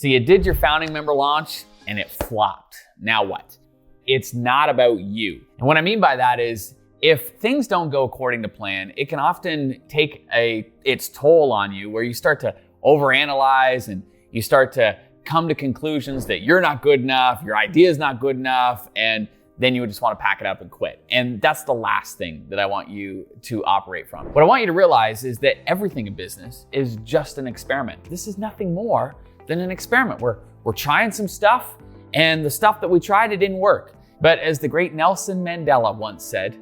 So you did your founding member launch and it flopped. Now what? It's not about you. And what I mean by that is if things don't go according to plan, it can often take its toll on you where you start to overanalyze and you start to come to conclusions that you're not good enough, your idea is not good enough, and then you would just want to pack it up and quit. And that's the last thing that I want you to operate from. What I want you to realize is that everything in business is just an experiment. This is nothing more than an experiment. We're trying some stuff, and the stuff that we tried, it didn't work. But as the great Nelson Mandela once said,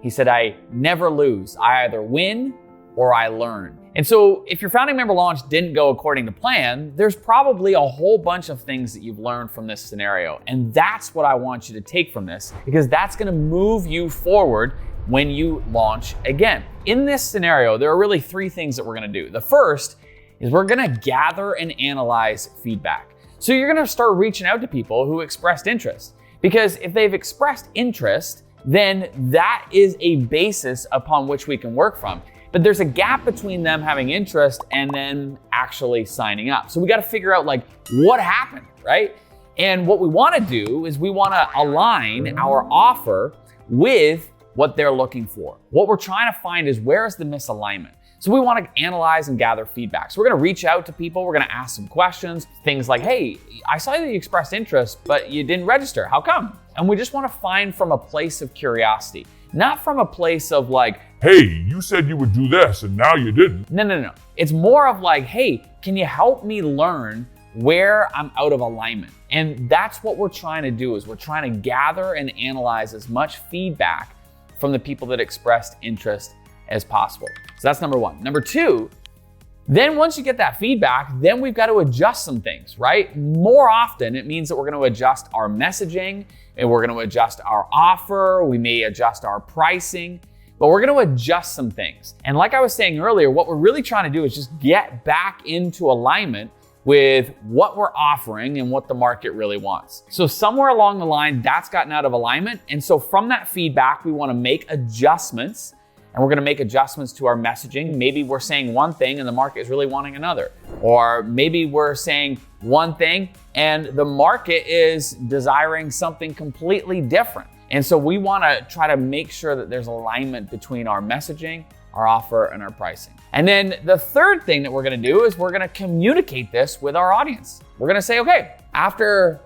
he said, "I never lose. I either win or I learn." And so if your founding member launch didn't go according to plan, there's probably a whole bunch of things that you've learned from this scenario. And that's what I want you to take from this, because that's gonna move you forward when you launch again. In this scenario, there are really three things that we're gonna do. The first is we're gonna gather and analyze feedback. So you're gonna start reaching out to people who expressed interest, because if they've expressed interest, then that is a basis upon which we can work from. But there's a gap between them having interest and then actually signing up. So we got to figure out like what happened, right? And what we want to do is we want to align our offer with what they're looking for. What we're trying to find is where is the misalignment. So we want to analyze and gather feedback. So we're going to reach out to people. We're going to ask some questions, things like, "Hey, I saw that you expressed interest, but you didn't register. How come?" And we just want to find from a place of curiosity, not from a place of like, "Hey, you said you would do this and now you didn't." No. It's more of like, "Hey, can you help me learn where I'm out of alignment?" And that's what we're trying to do, is we're trying to gather and analyze as much feedback from the people that expressed interest as possible. So that's number one. Number two, then once you get that feedback, then we've got to adjust some things, right? More often, it means that we're going to adjust our messaging and we're going to adjust our offer. We may adjust our pricing, but we're going to adjust some things. And like I was saying earlier, what we're really trying to do is just get back into alignment with what we're offering and what the market really wants. So somewhere along the line, that's gotten out of alignment. And so from that feedback, we want to make adjustments. And we're going to make adjustments to our messaging. Maybe we're saying one thing and the market is really wanting another. Or maybe we're saying one thing and the market is desiring something completely different. And so we want to try to make sure that there's alignment between our messaging, our offer, and our pricing. And then the third thing that we're going to do is we're going to communicate this with our audience. We're going to say, "Okay, after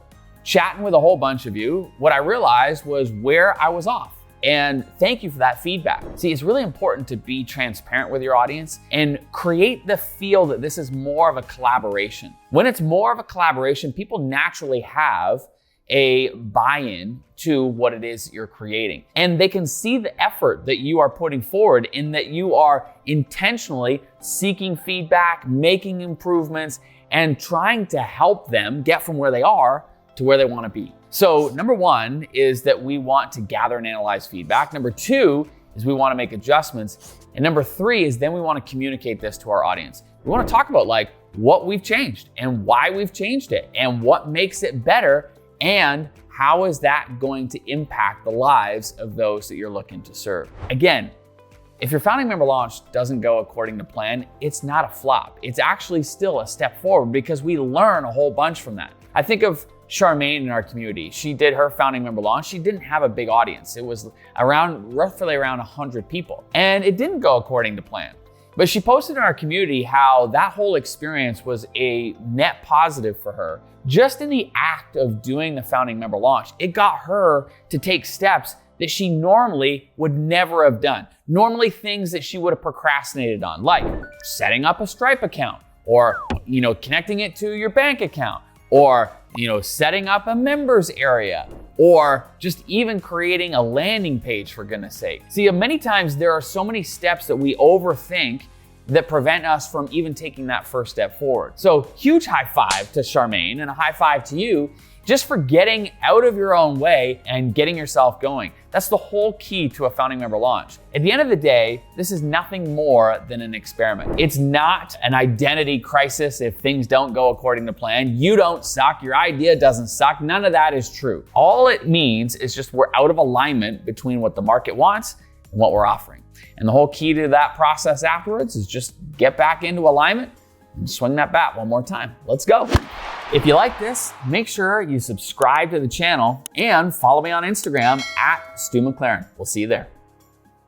chatting with a whole bunch of you, what I realized was where I was off. And thank you for that feedback." See, it's really important to be transparent with your audience and create the feel that this is more of a collaboration. When it's more of a collaboration, people naturally have a buy-in to what it is you're creating. And they can see the effort that you are putting forward in that you are intentionally seeking feedback, making improvements, and trying to help them get from where they are to where they want to be. So number one is that we want to gather and analyze feedback. Number two is we want to make adjustments. And number three is then we want to communicate this to our audience. We want to talk about like what we've changed and why we've changed it and what makes it better and how is that going to impact the lives of those that you're looking to serve. Again, if your founding member launch doesn't go according to plan, it's not a flop. It's actually still a step forward because we learn a whole bunch from that. I think of Charmaine in our community. She did her founding member launch. She didn't have a big audience. It was roughly around 100 people. And it didn't go according to plan. But she posted in our community how that whole experience was a net positive for her. Just in the act of doing the founding member launch, it got her to take steps that she normally would never have done. Normally things that she would have procrastinated on, like setting up a Stripe account or, connecting it to your bank account, or setting up a members area, or just even creating a landing page, for goodness sake. See, many times there are so many steps that we overthink that prevent us from even taking that first step forward. So huge high five to Charmaine and a high five to you just for getting out of your own way and getting yourself going. That's the whole key to a founding member launch. At the end of the day, this is nothing more than an experiment. It's not an identity crisis if things don't go according to plan. You don't suck, your idea doesn't suck, none of that is true. All it means is just we're out of alignment between what the market wants and what we're offering. And the whole key to that process afterwards is just get back into alignment and swing that bat one more time. Let's go. If you like this, make sure you subscribe to the channel and follow me on Instagram at Stu McLaren. We'll see you there.